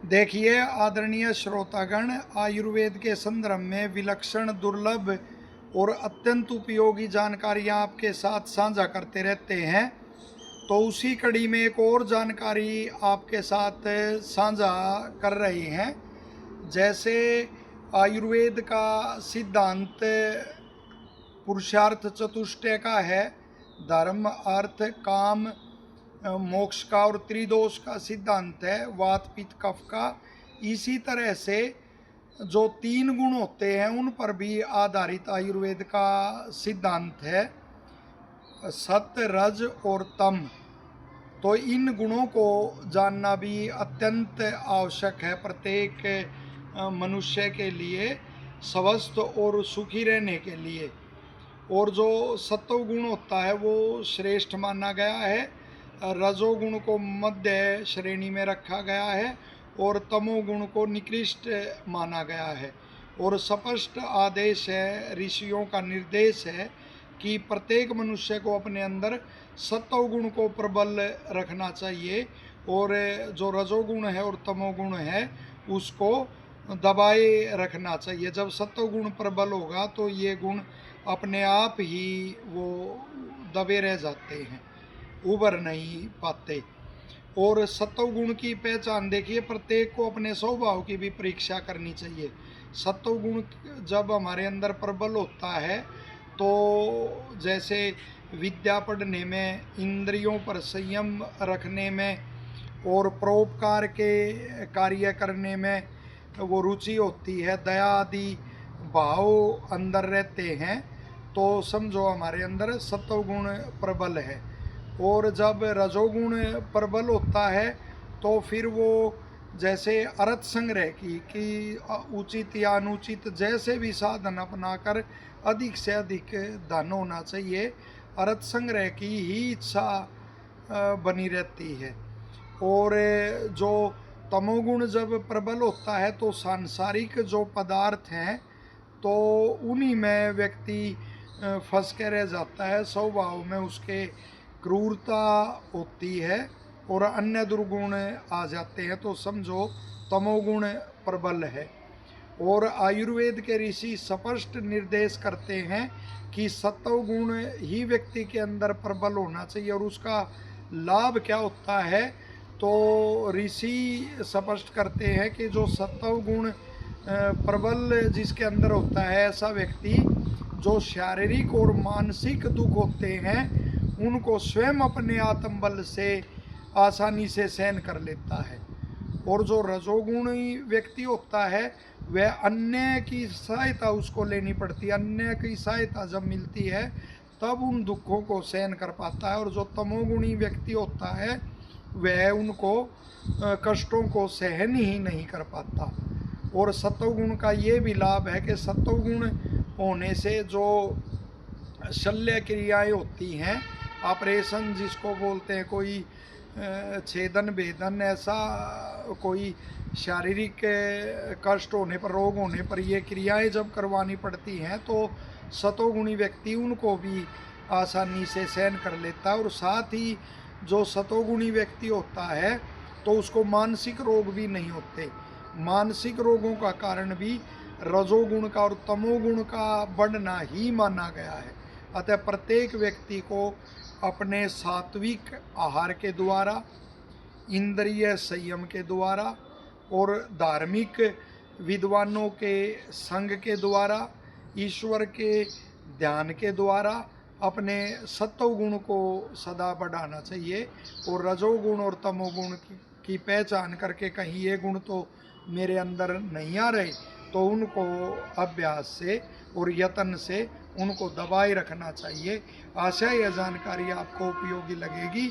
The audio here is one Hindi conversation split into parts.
देखिए आदरणीय श्रोतागण, आयुर्वेद के संदर्भ में विलक्षण, दुर्लभ और अत्यंत उपयोगी जानकारियां आपके साथ साझा करते रहते हैं। तो उसी कड़ी में एक और जानकारी आपके साथ साझा कर रहे हैं। जैसे आयुर्वेद का सिद्धांत पुरुषार्थ चतुष्टय का है, धर्म अर्थ काम मोक्ष का और त्रिदोष का सिद्धांत है, वात पित्त कफ का। इसी तरह से जो तीन गुण होते हैं उन पर भी आधारित आयुर्वेद का सिद्धांत है, सत्य रज और तम। तो इन गुणों को जानना भी अत्यंत आवश्यक है प्रत्येक मनुष्य के लिए, स्वस्थ और सुखी रहने के लिए। और जो सत्व गुण होता है वो श्रेष्ठ माना गया है, रजोगुण को मध्य श्रेणी में रखा गया है और तमोगुण को निकृष्ट माना गया है। और स्पष्ट आदेश है, ऋषियों का निर्देश है कि प्रत्येक मनुष्य को अपने अंदर सत्व गुण को प्रबल रखना चाहिए और जो रजोगुण है और तमोगुण है उसको दबाए रखना चाहिए। जब सत्व गुण प्रबल होगा तो ये गुण अपने आप ही वो दबे रह जाते हैं, उबर नहीं पाते। और सत्व गुण की पहचान देखिए, प्रत्येक को अपने स्वभाव की भी परीक्षा करनी चाहिए। सत्व गुण जब हमारे अंदर प्रबल होता है तो जैसे विद्या पढ़ने में, इंद्रियों पर संयम रखने में और परोपकार के कार्य करने में वो रुचि होती है, दया आदि भाव अंदर रहते हैं, तो समझो हमारे अंदर सत्व गुण प्रबल है। और जब रजोगुण प्रबल होता है तो फिर वो जैसे अर्थ संग्रह की कि उचित या अनुचित जैसे भी साधन अपनाकर अधिक से अधिक धन होना चाहिए, अर्थ संग्रह की ही इच्छा बनी रहती है। और जो तमोगुण जब प्रबल होता है तो सांसारिक जो पदार्थ हैं तो उन्हीं में व्यक्ति फंस के रह जाता है, स्वभाव में उसके क्रूरता होती है और अन्य दुर्गुण आ जाते हैं, तो समझो तमोगुण प्रबल है। और आयुर्वेद के ऋषि स्पष्ट निर्देश करते हैं कि सत्व गुण ही व्यक्ति के अंदर प्रबल होना चाहिए। और उसका लाभ क्या होता है, तो ऋषि स्पष्ट करते हैं कि जो सत्व गुण प्रबल जिसके अंदर होता है, ऐसा व्यक्ति जो शारीरिक और मानसिक दुख होते हैं उनको स्वयं अपने आत्मबल से आसानी से सहन कर लेता है। और जो रजोगुणी व्यक्ति होता है वह अन्य की सहायता उसको लेनी पड़ती है, अन्य की सहायता जब मिलती है तब उन दुखों को सहन कर पाता है। और जो तमोगुणी व्यक्ति होता है वह उनको कष्टों को सहन ही नहीं कर पाता। और सत्वगुण का ये भी लाभ है कि सत्वगुण होने से जो शल्य क्रियाएं होती हैं, ऑपरेशन जिसको बोलते हैं, कोई छेदन भेदन, ऐसा कोई शारीरिक कष्ट होने पर, रोग होने पर ये क्रियाएं जब करवानी पड़ती हैं तो सतोगुणी व्यक्ति उनको भी आसानी से सहन कर लेता है। और साथ ही जो सतोगुणी व्यक्ति होता है तो उसको मानसिक रोग भी नहीं होते। मानसिक रोगों का कारण भी रजोगुण का और तमोगुण का बढ़ना ही माना गया है। अतः प्रत्येक व्यक्ति को अपने सात्विक आहार के द्वारा, इंद्रिय संयम के द्वारा और धार्मिक विद्वानों के संग के द्वारा, ईश्वर के ध्यान के द्वारा अपने सत्व गुण को सदा बढ़ाना चाहिए। और रजोगुण और तमोगुण की पहचान करके कहीं ये गुण तो मेरे अंदर नहीं आ रहे तो उनको अभ्यास से और यत्न से उनको दबाए रखना चाहिए। आशा यह जानकारी आपको उपयोगी लगेगी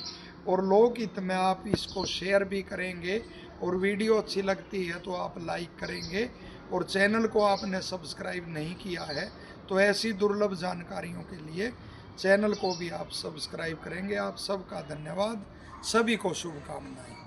और लोकहित में आप इसको शेयर भी करेंगे। और वीडियो अच्छी लगती है तो आप लाइक करेंगे। और चैनल को आपने सब्सक्राइब नहीं किया है तो ऐसी दुर्लभ जानकारियों के लिए चैनल को भी आप सब्सक्राइब करेंगे। आप सबका धन्यवाद, सभी को शुभकामनाएं।